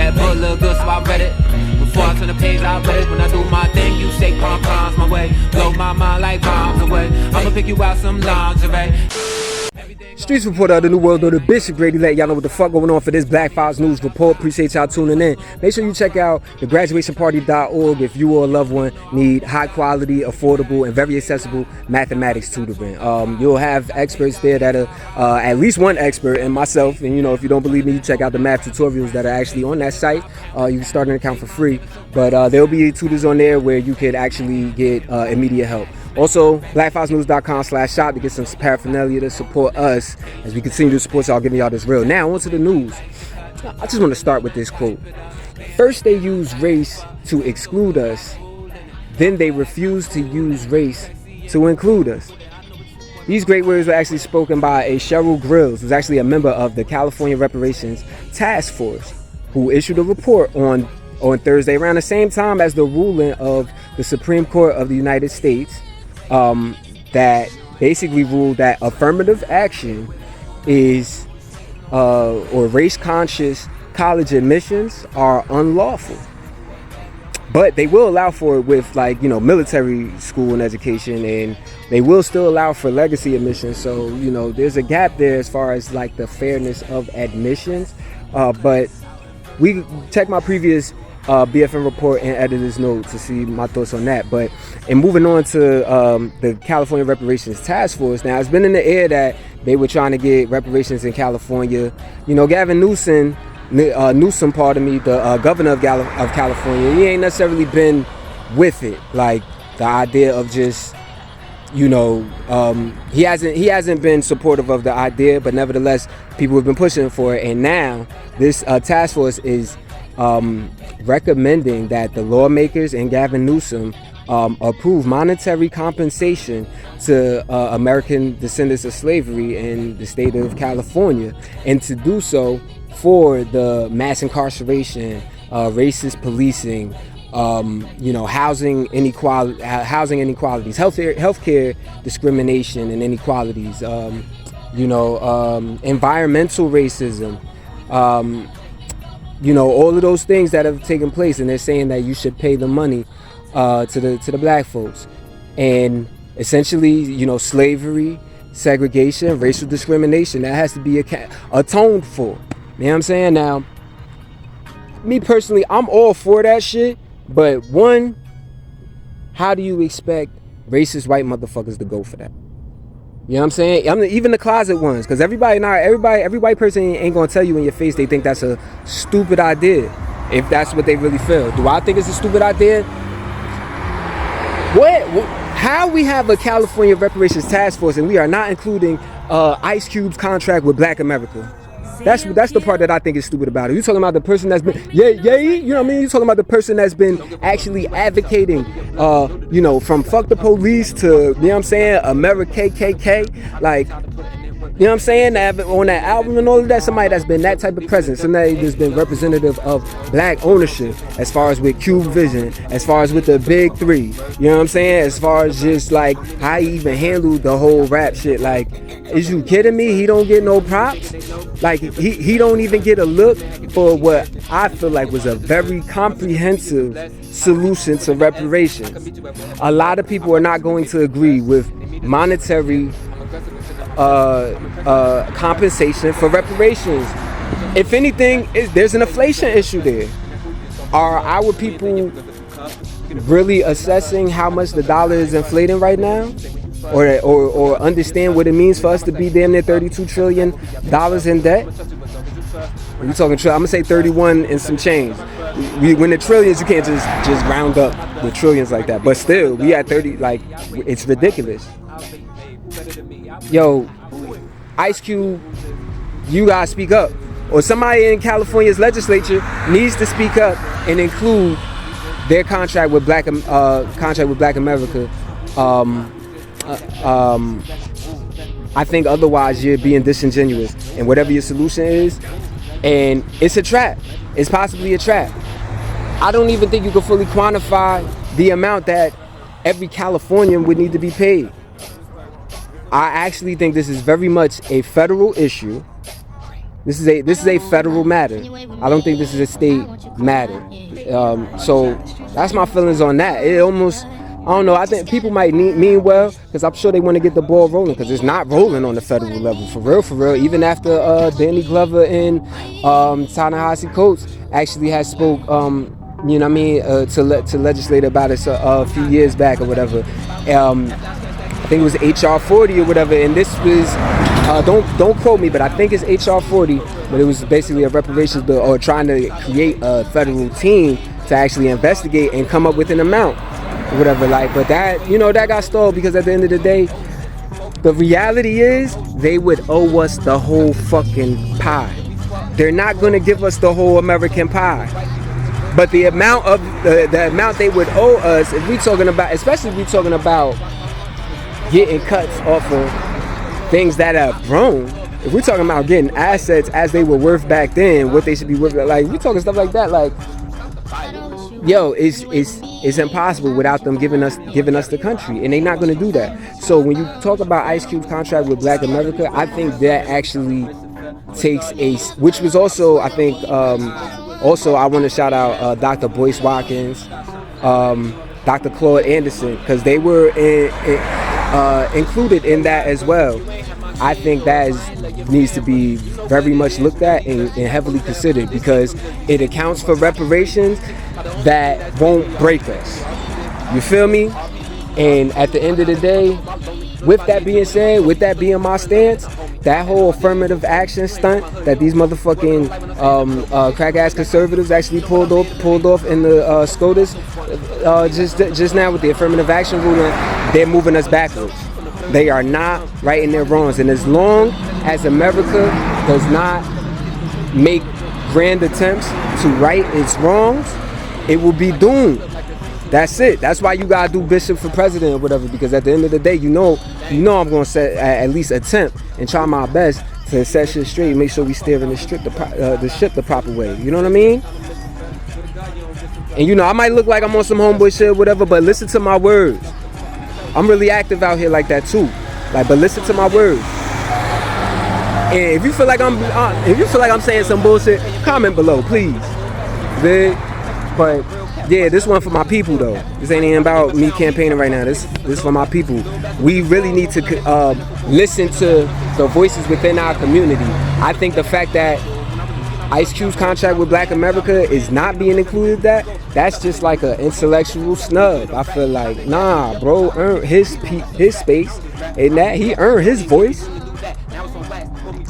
That book look good, so I read it. Before I turn the page, I read it. When I do my thing, you say pom-poms my way. Blow my mind like bombs away. I'ma pick you out some lingerie. Streets reporter of the New World Order, Bishop Grady, let y'all know what the fuck going on for this Black Files News report. Appreciate y'all tuning in. Make sure you check out the graduationparty.org if you or a loved one need high quality, affordable, and very accessible mathematics tutoring. You'll have experts there that are at least one expert and myself. And if you don't believe me, you check out the math tutorials that are actually on that site. You can start an account for free, but there'll be tutors on there where you could actually get immediate help. Also, blackfilesnews.com/shop to get some paraphernalia to support us as we continue to support y'all, giving y'all this real. Now, on to the news. I just want to start with this quote. First, they use race to exclude us. Then they refuse to use race to include us. These great words were actually spoken by a Cheryl Grills, who's actually a member of the California Reparations Task Force, who issued a report on Thursday around the same time as the ruling of the Supreme Court of the United States that basically ruled that affirmative action is or race-conscious college admissions are unlawful. But they will allow for it with military school and education, and they will still allow for legacy admissions. So, there's a gap there as far as the fairness of admissions. But we check my previous BFN report and editor's note to see my thoughts on that. But moving on to the California Reparations Task Force. Now, it's been in the air that they were trying to get reparations in California. Gavin Newsom, the governor of California, he ain't necessarily been with it. Like the idea of just, he hasn't been supportive of the idea, but nevertheless, people have been pushing for it. And now this task force is recommending that the lawmakers and Gavin Newsom approve monetary compensation to American descendants of slavery in the state of California, and to do so for the mass incarceration, racist policing, housing inequalities, healthcare discrimination and inequalities, environmental racism, all of those things that have taken place. And they're saying that you should pay the money to the black folks. And essentially, slavery, segregation, racial discrimination, that has to be atoned for. You know what I'm saying? Now, me personally, I'm all for that shit. But one, how do you expect racist white motherfuckers to go for that? You know what I'm saying? Even the closet ones, because every white person ain't gonna tell you in your face they think that's a stupid idea, if that's what they really feel. Do I think it's a stupid idea? How we have a California Reparations Task Force and we are not including Ice Cube's contract with Black America? That's the part that I think is stupid about it. You talking about the person that's been, you know what I mean? You talking about the person that's been actually advocating, from fuck the police to, you know what I'm saying, America KKK, you know what I'm saying, on that album and all of that. Somebody that's been that type of presence, somebody that's been representative of black ownership, as far as with Cube Vision, as far as with the Big Three, you know what I'm saying, as far as just how he even handled the whole rap shit. Is you kidding me? He don't get no props? He don't even get a look for what I feel like was a very comprehensive solution to reparations. A lot of people are not going to agree with monetary compensation for reparations. If anything, there's an inflation issue there. Are our people really assessing how much the dollar is inflating right now? Or understand what it means for us to be damn near $32 trillion in debt? We're talking, I'm gonna say 31 and some change. When the trillions, you can't just round up the trillions like that. But still, we at 30, it's ridiculous. Yo, Ice Cube, you gotta speak up. Or somebody in California's legislature needs to speak up and include their contract with Black America. I think otherwise you're being disingenuous in whatever your solution is, and it's a trap. It's possibly a trap. I don't even think you can fully quantify the amount that every Californian would need to be paid. I actually think this is very much a federal issue, This is a federal matter. I don't think this is a state matter. So that's my feelings on that. It almost, I don't know, I think people might mean well, because I'm sure they want to get the ball rolling, because it's not rolling on the federal level, for real. Even after Danny Glover and Ta-Nehisi Coates actually has spoke, you know what I mean, to legislate about it a few years back or whatever. I think it was HR 40 or whatever, and this was, don't quote me, but I think it's HR 40, but it was basically a reparations bill, or trying to create a federal team to actually investigate and come up with an amount or whatever, like, but that, you know, that got stalled, because at the end of the day, the reality is they would owe us the whole fucking pie. They're not going to give us the whole American pie. But the amount of the amount they would owe us, if we talking about, especially if we talking about getting cuts off of things that have grown, if we're talking about getting assets as they were worth back then, what they should be worth, like, we talking stuff like that, like, yo, it's impossible without them giving us the country, and they're not going to do that. So when you talk about Ice Cube's contract with Black America, I think that actually takes which was also, I think, also I want to shout out Dr. Boyce Watkins, Dr. Claude Anderson, because they were included in that as well. I think that needs to be very much looked at and heavily considered, because it accounts for reparations that won't break us. You feel me? And at the end of the day, with that being said, with that being my stance, that whole affirmative action stunt that these motherfucking crack-ass conservatives actually pulled off in the SCOTUS just now with the affirmative action ruling, they're moving us backwards. They are not righting their wrongs, and as long as America does not make grand attempts to right its wrongs, it will be doomed. That's it. That's why you gotta do Bishop for president or whatever, because at the end of the day, you know I'm gonna at least attempt and try my best to set shit straight and make sure we steer in the ship the proper way. You know what I mean? And you know, I might look like I'm on some homeboy shit or whatever, but listen to my words. I'm really active out here like that too. Like, but listen to my words. And if you feel like I'm saying some bullshit, comment below, please. But yeah, this one for my people though. This ain't even about me campaigning right now. This for my people. We really need to listen to the voices within our community. I think the fact that Ice Cube's contract with Black America is not being included, that's just like an intellectual snub. I feel like, nah, bro, earned his space, and that he earned his voice.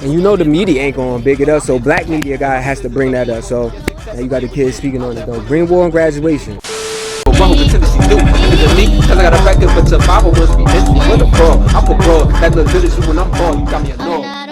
And you know the media ain't gonna big it up, so black media guy has to bring that up. So now you got the kids speaking on it though. Green War and Graduation. Cause I got a record, but your Bible must be empty. What a pro, I'm a pro. That look good as you when I'm born. You got me a no.